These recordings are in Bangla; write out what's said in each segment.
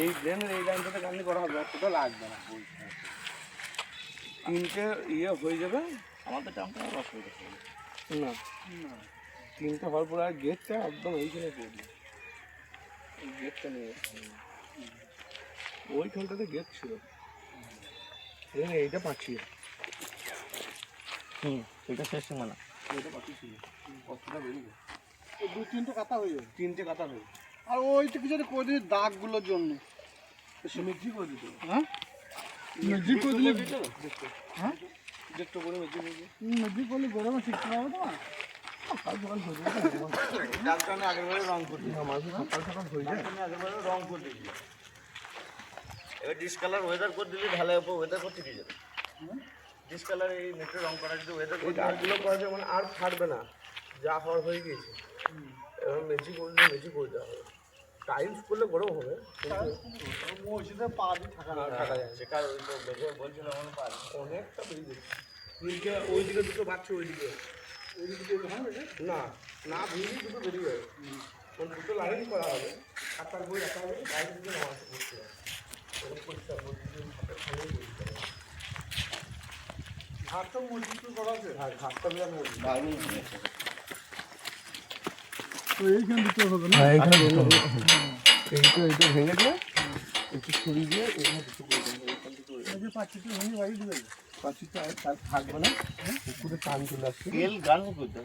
এই ড্রেনের এই লাইনটাতে গান্ধি করা হবে, অতটা লাগবে না। তিনটে ইয়ে হয়ে যাবে আমাদের টাইমটা অসুবিধা হবে না। তিনটে হওয়ার পরে আর গেটটা একদম এইখানে পড়বে, এই গেটটা নিয়ে ওইখানটাতে গেট ছিল, এইটা পাচ্ছি। এটা শেষ সীমানা, এটা পাচ্ছি ছিল কতটা বেরিয়ে দু তিনটে কাতা হয়ে যাবে, তিনটে কাটা হয়ে। আর ওইটা কিছু একটা করে দিই দাগগুলোর জন্য। মেজি করে দিত, হ্যাঁ মেজি করে দিলে, হ্যাঁ দেখতে করে মেজি করবে। মেজি করলে গরমে শিখতে পারবো তো না। সকাল সকাল হয়ে যাবে, ডাক্তারনে আগের বারে রং করতে আমার সকাল সকাল হয়ে যায়। আগের বার রং করে দিয়েছি, এবার ডিসকালার ওয়েদার করে দিলে ঢালাই উপর ওয়েদার করতে দিয়ে যাবে। ডিসকালার এই নেটের রং করা যদি ওয়েদার এই দাগগুলো করা যায় মানে আর ফাটবে না, যা হওয়ার হয়ে গিয়েছে। এবার মেজি করলে মেজি করে দেওয়া হবে, টাইলস করলে গরম হবে, মসজিদে পা দিয়ে থাকা না। থাকা যায় সেকার ওই তো দেখে বলছিল আমার পার অনেকটা বেরিয়ে যাচ্ছে। তিনটে ওইদিকে দুটো বাচ্চা, ওইদিকে না না ভিড়ি দুটো বেরিয়ে যাবে, মানে দুটো লাইন করা হবে, খাতার বই রাখা হবে, বাইরে দিকে নামাজ পড়তে হবে, ওরকম পরিষ্কার মসজিদের ঘাটটা খালি পরিষ্কার হবে। ঘাটটা মসজিদ করা আছে, হ্যাঁ ঘাটটা বিরাট মসজিদ। তো এইখান দিতে হবে না। এইটা এইটা ভেঙে দিয়ে একটু ছড়িয়ে দিয়ে এখানে কিছু করে দেবো, এইখান থেকে এই যে পাঁচিলটা ভেঙে বাড়ি দিবে, পাঁচিলটা আর তার থাকবে না, উপরে টান চলে আসছে। তেল গান করতে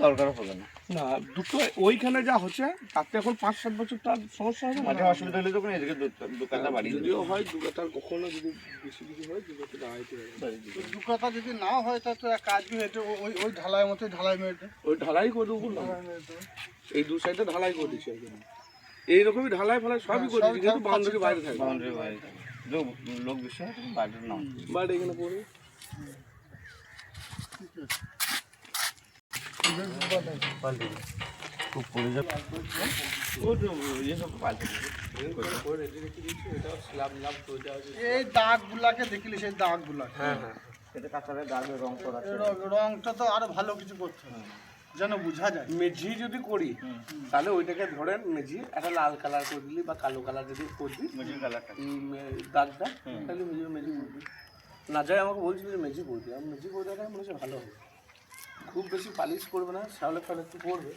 দরকার হবে না। না দুটো ওইখানে যা হচ্ছে তাতে এখন 5-7 বছর তার সমস্যা হবে না। মাঝে অসুবিধা হলে তখন এদিকে দোকানটা বাড়ি যদিও হয় দুকাতার, কখনো যদি বেশি কিছু হয় দুকাতে দাঁড়াইতে হবে। দু কাতা যদি না হয় তা তো এক কাজ কি হেঁটে ওই ওই ঢালাই মতো ঢালাই মেরে ওই ঢালাই করে দেবো বললাম, এই দু সাইডে ঢালাই করে দিচ্ছি একদম। এইরকমই ঢালাই ফালাই সবই করে দিচ্ছি, কিন্তু বাউন্ডারি বাইরে থাকবে। বাউন্ডারি বাইরে লোক বেশি হয় তখন বাইরের নাম বাইরে এখানে পড়ে খুব পড়ে যাবে। ও তো ইয়ে সব পাল্টে করে রেডি রেখে দিচ্ছি, এটা স্ল্যাব ল্যাব করে দেওয়া হয়েছে। এই দাগগুলাকে দেখলি, সেই দাগগুলা হ্যাঁ হ্যাঁ, এটা কাঁচারে দাগে রং করা আছে। রংটা তো আরো ভালো কিছু করতে হবে যেন বোঝা যায়। মেঝি যদি করি তাহলে ওইটাকে ধরেন মেঝি একটা লাল কালার করে দিলি বা কালো কালার যদি করবি মেজির কালারটা দাগটা, তাহলে মেঝি করবি। না যায় আমাকে বলছিল যে মেঝি করবি, আমি মেঝি করে দেওয়াটা মনে হচ্ছে ভালো হবে। খুব বেশি পালিশ করবে না, শ্যাওলে ফেলে একটু করবে,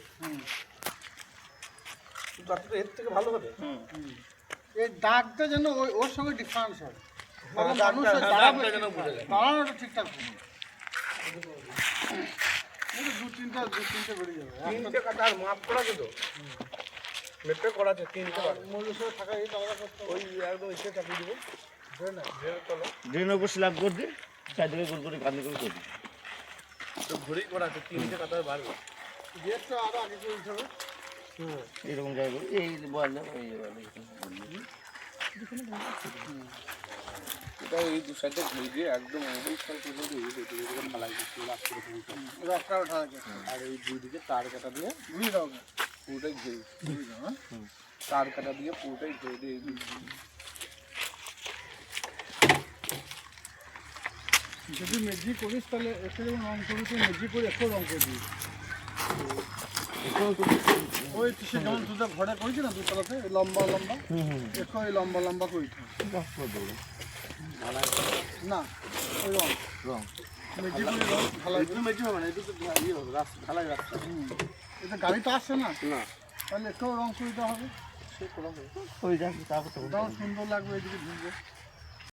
তার থেকে এর থেকে ভালো হবে। এই দাগটা যেন ওই ওর সঙ্গে ডিফারেন্স হয়, তাহলে দাগটা- মানুষের হ্যাঁ, দাঁড়াবে, দাগটা যেন বোঝা যায়। দাঁড়ানোটা ঠিকঠাক হবে। এই তো দু তিনটে বেরিয়ে যাবে। তিনটে কাটা আর মাপ করা আছে তো, মেপে করা আছে তিনটে কাটা। মূল্যের সাথে থাকা এই আলাদা করতে হবে। ওই একদম ইসে চাপিয়ে দেবো, ঢের তলা ড্রেনের উপর স্ল্যাব করে দিয়ে চারদিকে গোল করে গান্ধী করে করবি। তো ঘুরেই করা আছে, তিনটে কাটা বাড়বে। গেটটা আরো আগে করে দিতে হবে। এইরকম জায়গায় এই বললে এই এটা এই দু সাইডে ঘুরে দিয়ে একদম ওই সাল পর্যন্ত এদিকে ঢালাই দিচ্ছি রাস্তার উপর, রকটা ওঠা যায় আর এই দুই দিকে তার কাটা দিয়ে ঘুরিয়ে দাও না, পুরোটাই ঘিরে, ঘুরিয়ে দাও, হ্যাঁ? তার কাটা দিয়ে পুরোটাই ঘিরে দিয়ে এই দিকে। যদি মেজি করিস তাহলে এসে যেমন রং করবি, তুই মেজি করে একটু রং করে দিবি। ওই সে যেমন দুটো ঘরে করেছি না দুতলাতে লম্বা লম্বা, একটু ওই লম্বা লম্বা করিতে না, ওই রং মেজি করে রং ঢালাই এই মেঝে হবে না, এই দুটো ইয়ে হবে, রাস্তা ঢালাই রাস্তা। এটা গাড়ি তো আসছে না, না তাহলে একটু রং করিতে হবে, সে করা হবে। ওই যাক তারপর তখন সুন্দর লাগবে, এদিকে ঢুকবে।